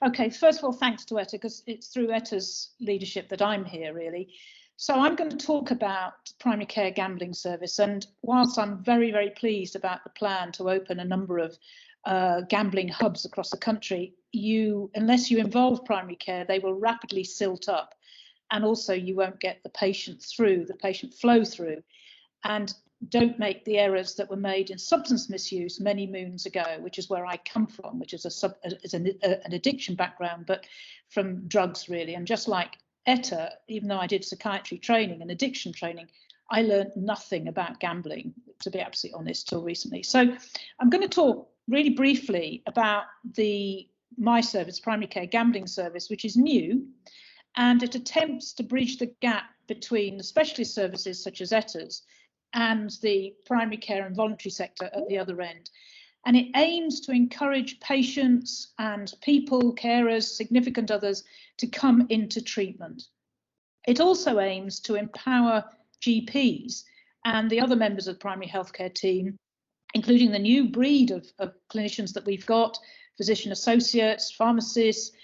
Okay, first of all, thanks to Etta, because it's through Etta's leadership that I'm here, really. So I'm going to talk about primary care gambling service. And whilst I'm very, very pleased about the plan to open a number of gambling hubs across the country, unless you involve primary care, they will rapidly silt up. And also you won't get the patient flow through. And don't make the errors that were made in substance misuse many moons ago, which is where I come from, which is an addiction background, but from drugs really. And just like Etta, even though I did psychiatry training and addiction training, I learned nothing about gambling, to be absolutely honest, till recently. So I'm going to talk really briefly about my service, primary care gambling service, which is new, and it attempts to bridge the gap between the specialist services such as Etta's and the primary care and voluntary sector at the other end. And it aims to encourage patients and people, carers, significant others to come into treatment. It also aims to empower GPs and the other members of the primary healthcare team, including the new breed of clinicians that we've got, physician associates, pharmacists,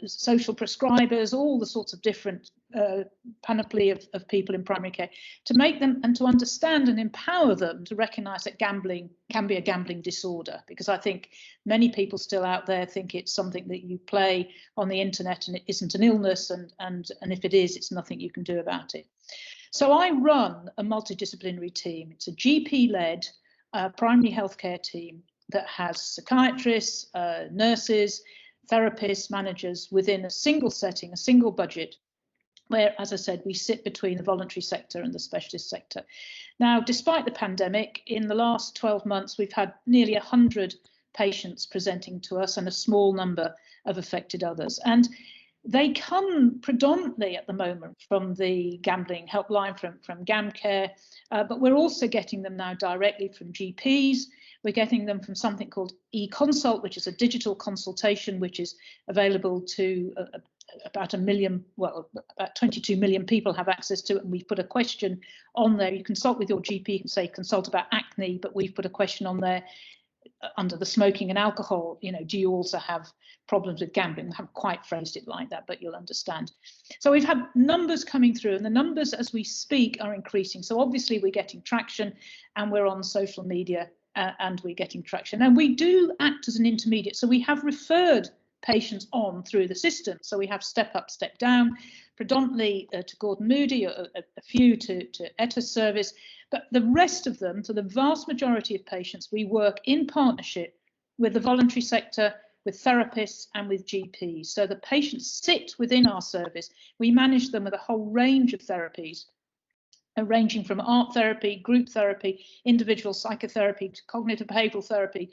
social prescribers, all the sorts of different panoply of people in primary care, to make them and to understand and empower them to recognise that gambling can be a gambling disorder, because I think many people still out there think it's something that you play on the internet and it isn't an illness, and if it is, it's nothing you can do about it. So I run a multidisciplinary team. It's a GP-led primary healthcare team that has psychiatrists, nurses, therapists, managers within a single setting, a single budget, where, as I said, we sit between the voluntary sector and the specialist sector. Now, despite the pandemic, in the last 12 months, we've had nearly 100 patients presenting to us and a small number of affected others. And they come predominantly at the moment from the gambling helpline, from GamCare, but we're also getting them now directly from GPs. We're getting them from something called e-consult, which is a digital consultation, which is available to about 22 million people have access to it. And we've put a question on there. You consult with your GP, you can say consult about acne, but we've put a question on there under the smoking and alcohol, do you also have problems with gambling? I haven't quite phrased it like that, but you'll understand. So we've had numbers coming through, and the numbers as we speak are increasing. So obviously we're getting traction, and we're on social media and we're getting traction. And we do act as an intermediate. So we have referred patients on through the system. So we have step up, step down, predominantly to Gordon Moody, a few to Etta's service, but the rest of them, so the vast majority of patients, we work in partnership with the voluntary sector, with therapists and with GPs. So the patients sit within our service. We manage them with a whole range of therapies, ranging from art therapy, group therapy, individual psychotherapy, to cognitive behavioural therapy,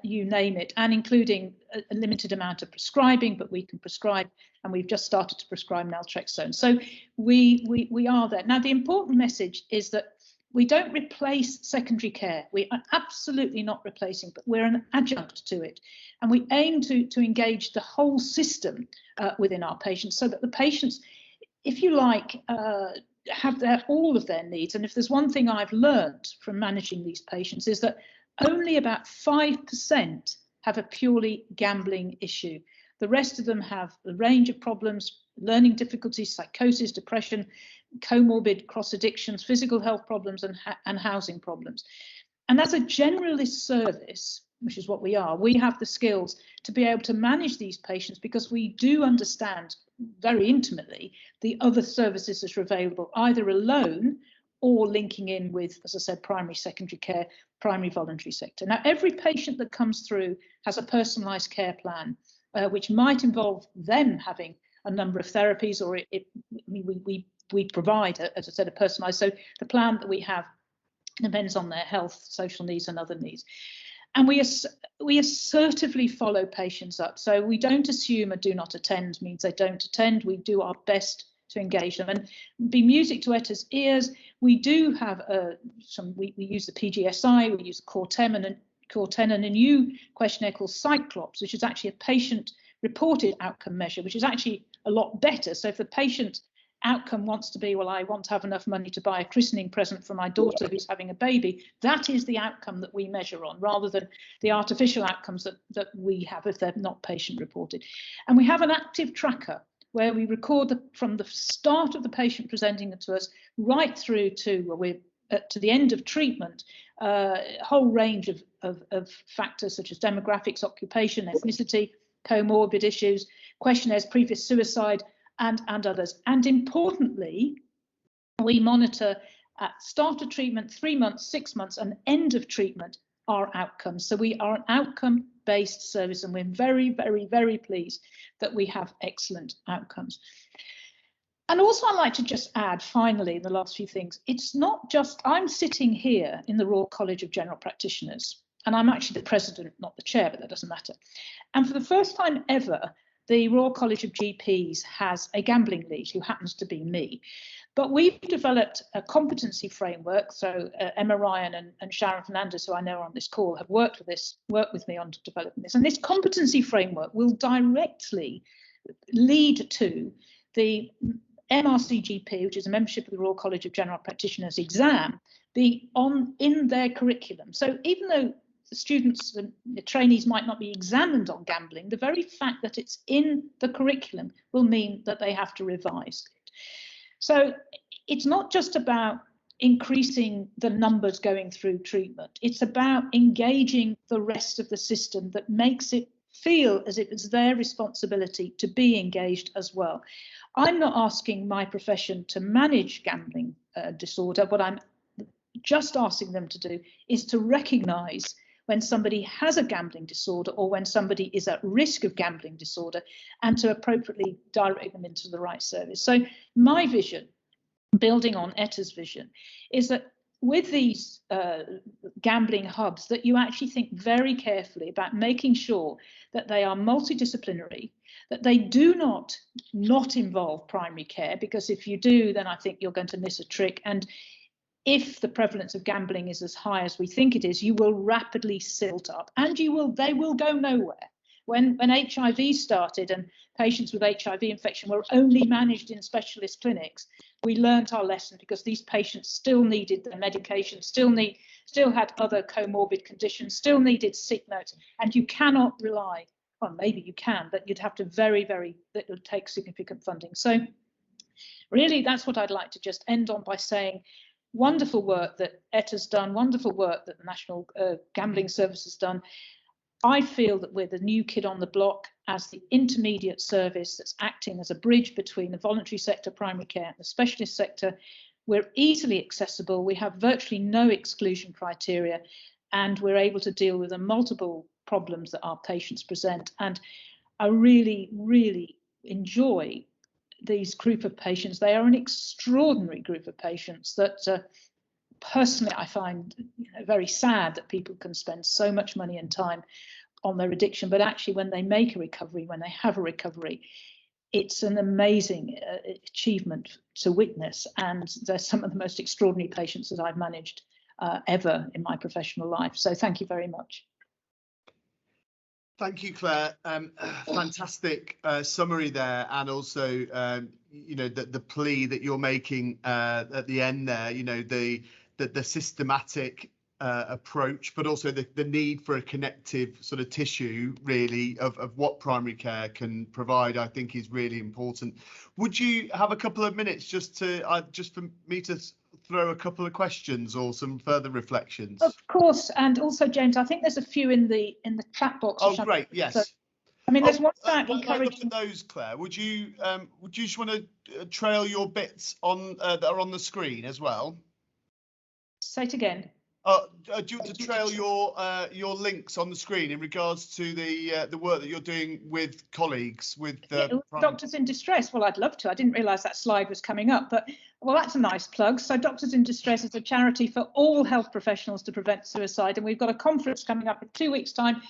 you name it, and including a limited amount of prescribing, but we can prescribe, and we've just started to prescribe naltrexone. So we are there. Now, the important message is that we don't replace secondary care. We are absolutely not replacing, but we're an adjunct to it. And we aim to engage the whole system within our patients, so that the patients, if you like, have all of their needs. And if there's one thing I've learned from managing these patients, is that only about 5% have a purely gambling issue. The rest of them have a range of problems, learning difficulties, psychosis, depression, comorbid cross addictions, physical health problems, and housing problems. And as a generalist service, which is what we are, we have the skills to be able to manage these patients, because we do understand very intimately the other services that are available, either alone or linking in with, as I said, primary, secondary care, primary voluntary sector. Now, every patient that comes through has a personalised care plan, which might involve them having a number of therapies, or we provide, as I said, a personalised. So the plan that we have depends on their health, social needs, and other needs. And we assertively follow patients up. So we don't assume a do not attend means they don't attend. We do our best to engage them and be music to Etta's ears. We do have we use the PGSI, we use Core 10 and a new questionnaire called Cyclops, which is actually a patient reported outcome measure, which is actually a lot better. So if the patient outcome wants to be, well, I want to have enough money to buy a christening present for my daughter who's having a baby, that is the outcome that we measure on, rather than the artificial outcomes that we have if they're not patient reported. And we have an active tracker where we record from the start of the patient presenting to us right through to the end of treatment, a whole range of factors such as demographics, occupation, ethnicity, comorbid issues, questionnaires, previous suicide, and others. And importantly, we monitor at start of treatment, 3 months, 6 months, and end of treatment our outcomes. So we are an outcome-based service, and we're very, very, very pleased that we have excellent outcomes. And also I'd like to just add, finally, the last few things, it's not just, I'm sitting here in the Royal College of General Practitioners, and I'm actually the president, not the chair, but that doesn't matter. And for the first time ever, the Royal College of GPs has a gambling lead, who happens to be me. But we've developed a competency framework. So Emma Ryan and Sharon Fernandez, who I know are on this call, have worked with me on developing this. And this competency framework will directly lead to the MRCGP, which is a membership of the Royal College of General Practitioners exam, be in their curriculum. So even though the students and the trainees might not be examined on gambling, the very fact that it's in the curriculum will mean that they have to revise it. So it's not just about increasing the numbers going through treatment. It's about engaging the rest of the system that makes it feel as if it's their responsibility to be engaged as well. I'm not asking my profession to manage gambling disorder. What I'm just asking them to do is to recognise when somebody has a gambling disorder or when somebody is at risk of gambling disorder, and to appropriately direct them into the right service. So my vision, building on Etta's vision, is that with these gambling hubs, that you actually think very carefully about making sure that they are multidisciplinary, that they do not involve primary care, because if you do, then I think you're going to miss a trick. And if the prevalence of gambling is as high as we think it is, you will rapidly silt up, and they will go nowhere. When HIV started and patients with HIV infection were only managed in specialist clinics, we learnt our lesson, because these patients still needed their medication, still had other comorbid conditions, still needed sick notes, and you cannot rely, well, maybe you can, but you'd have to that would take significant funding. So really, that's what I'd like to just end on by saying. Wonderful work that Etta's done, wonderful work that the National Gambling Service has done. I feel that we're the new kid on the block as the intermediate service that's acting as a bridge between the voluntary sector, primary care, and the specialist sector. We're easily accessible. We have virtually no exclusion criteria, and we're able to deal with the multiple problems that our patients present. And I really, really enjoy these group of patients. They are an extraordinary group of patients that personally I find very sad that people can spend so much money and time on their addiction, but actually when they make a recovery, when they have a recovery, it's an amazing achievement to witness. And they're some of the most extraordinary patients that I've managed ever in my professional life. So thank you very much. Thank you, Claire. Fantastic summary there, and also, the plea that you're making at the end there. The systematic approach, but also the need for a connective sort of tissue, really, of what primary care can provide, I think is really important. Would you have a couple of minutes just for me to throw a couple of questions or some further reflections? Of course, and also James, I think there's a few in the chat box. Oh, great, yes. So, I mean, there's one about encouraging. Look at those, Claire. Would you just want to trail your bits on that are on the screen as well? Say it again. Do you want to trail your links on the screen in regards to the work that you're doing with colleagues with Doctors in Distress? Well, I'd love to. I didn't realise that slide was coming up, but well, that's a nice plug. So Doctors in Distress is a charity for all health professionals to prevent suicide, and we've got a conference coming up in 2 weeks' time.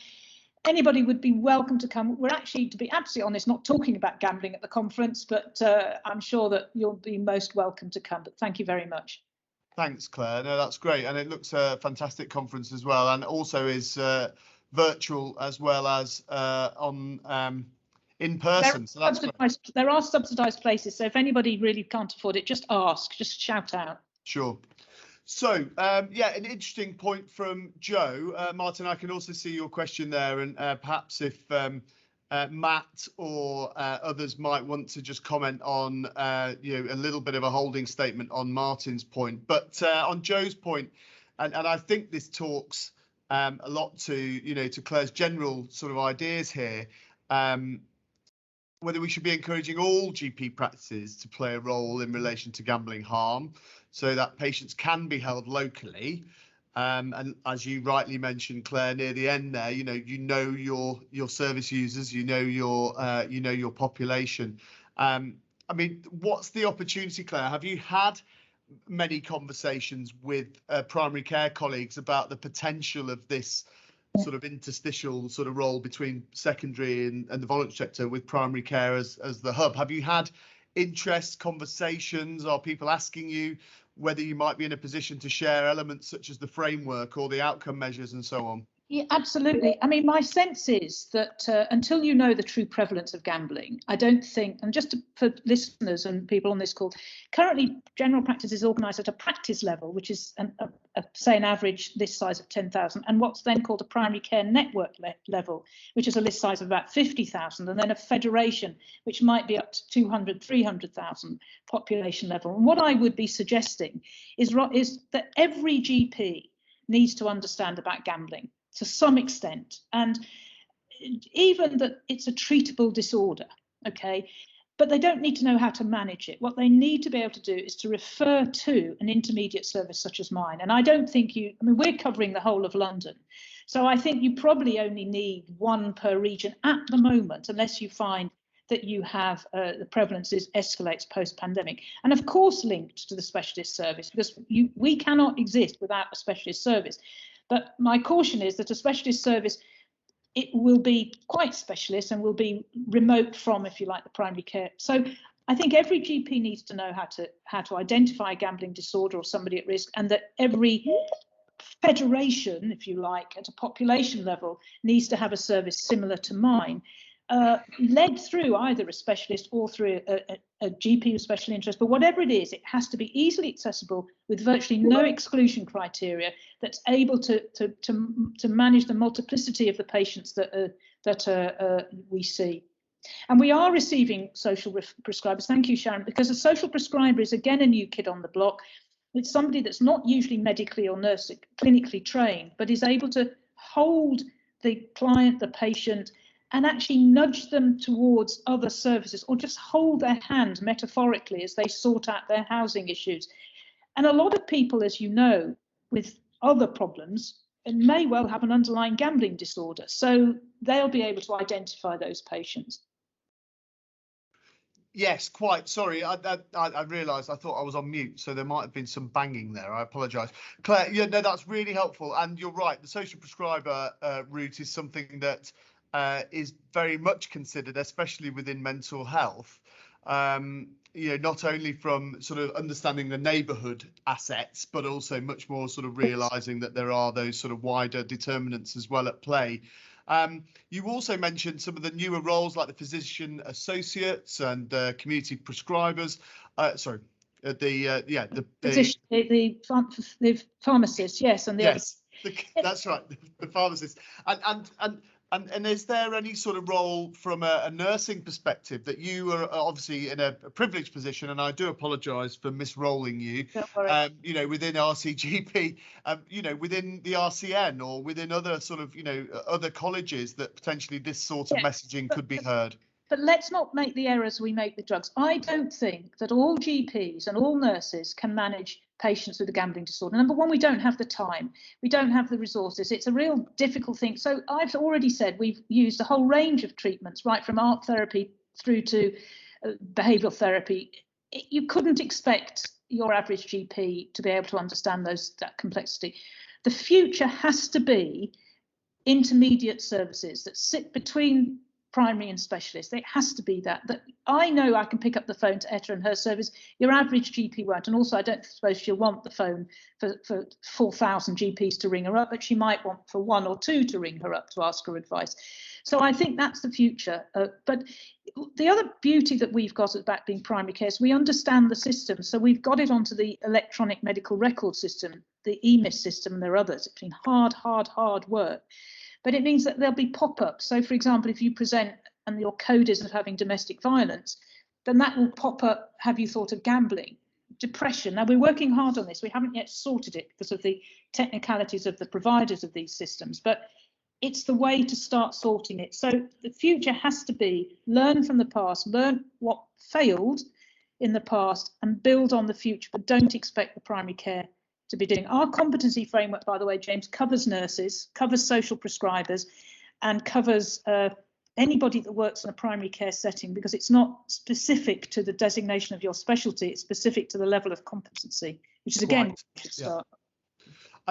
Anybody would be welcome to come. We're actually, to be absolutely honest, not talking about gambling at the conference, but I'm sure that you'll be most welcome to come. But thank you very much. Thanks, Claire. No, that's great. And it looks a fantastic conference as well, and also is virtual as well as in person. So that's great. There are subsidised places. So if anybody really can't afford it, just ask, just shout out. Sure. So, yeah, an interesting point from Joe. Martin, I can also see your question there, and perhaps if Matt or others might want to just comment on, you know, a little bit of a holding statement on Martin's point. But on Joe's point, and I think this talks a lot to, you know, to Claire's general sort of ideas here, whether we should be encouraging all GP practices to play a role in relation to gambling harm so that patients can be held locally. And as you rightly mentioned, Claire, near the end there, you know your service users, you know your population. I mean, what's the opportunity, Claire? Have you had many conversations with primary care colleagues about the potential of this sort of interstitial sort of role between secondary and the voluntary sector with primary care as the hub? Have you had interest, conversations? Are people asking you whether you might be in a position to share elements such as the framework or the outcome measures and so on? Yeah, absolutely. I mean, my sense is that until you know the true prevalence of gambling, I don't think, and just for listeners and people on this call, currently general practice is organised at a practice level, which is say an average list size of 10,000, and what's then called a primary care network level, which is a list size of about 50,000, and then a federation, which might be up to 200, 300,000 population level. And what I would be suggesting is that every GP needs to understand about gambling to some extent, and even that it's a treatable disorder, okay, but they don't need to know how to manage it. What they need to be able to do is to refer to an intermediate service such as mine. And I don't think I mean, we're covering the whole of London, so I think you probably only need one per region at the moment, unless you find that you have the prevalence escalates post-pandemic, and of course linked to the specialist service, because we cannot exist without a specialist service. But my caution is that a specialist service, it will be quite specialist and will be remote from, if you like, the primary care. So I think every GP needs to know how to identify a gambling disorder or somebody at risk, and that every federation, if you like, at a population level needs to have a service similar to mine, led through either a specialist or through a GP with special interest. But whatever it is, it has to be easily accessible with virtually no exclusion criteria, that's able to manage the multiplicity of the patients that we see. And we are receiving social prescribers. Thank you, Sharon, because a social prescriber is again a new kid on the block. It's somebody that's not usually medically or clinically trained, but is able to hold the client, the patient, and actually nudge them towards other services, or just hold their hand metaphorically as they sort out their housing issues. And a lot of people, as you know, with other problems, may well have an underlying gambling disorder. So they'll be able to identify those patients. Yes, quite. Sorry, I realised I thought I was on mute, so there might have been some banging there. I apologise. Claire, yeah, no, that's really helpful. And you're right, the social prescriber route is something that is very much considered, especially within mental health. You know, not only from sort of understanding the neighbourhood assets, but also much more sort of realising that there are those sort of wider determinants as well at play. You also mentioned some of the newer roles like the physician associates and community prescribers. The pharmacist, yes, and the yes, that's right, the pharmacist. And is there any sort of role from a nursing perspective that you are obviously in a privileged position, and I do apologise for misrolling you, you know, within RCGP, you know, within the RCN or within other sort of, you know, other colleges that potentially this sort of messaging could be heard? But let's not make the errors we make with drugs. I don't think that all GPs and all nurses can manage patients with a gambling disorder. Number one, we don't have the time. We don't have the resources. It's a real difficult thing. So I've already said we've used a whole range of treatments, right from art therapy through to behavioural therapy. You couldn't expect your average GP to be able to understand that complexity. The future has to be intermediate services that sit between primary and specialist. It has to be that I know I can pick up the phone to Etta and her service. Your average GP won't. And also, I don't suppose she'll want the phone for 4,000 GPs to ring her up, but she might want for one or two to ring her up to ask her advice. So I think that's the future. But the other beauty that we've got about being primary care is we understand the system. So we've got it onto the electronic medical record system, the EMIS system, and there are others. It's been hard work. But it means that there'll be pop-ups. So, for example, if you present and your code is of having domestic violence, then that will pop up, have you thought of gambling? Depression. Now, we're working hard on this. We haven't yet sorted it because of the technicalities of the providers of these systems, but it's the way to start sorting it. So the future has to be learn from the past, learn what failed in the past and build on the future, but don't expect the primary care to be doing. Our competency framework, by the way, James, covers nurses, covers social prescribers, and covers anybody that works in a primary care setting, because it's not specific to the designation of your specialty, it's specific to the level of competency, which is again, we should start.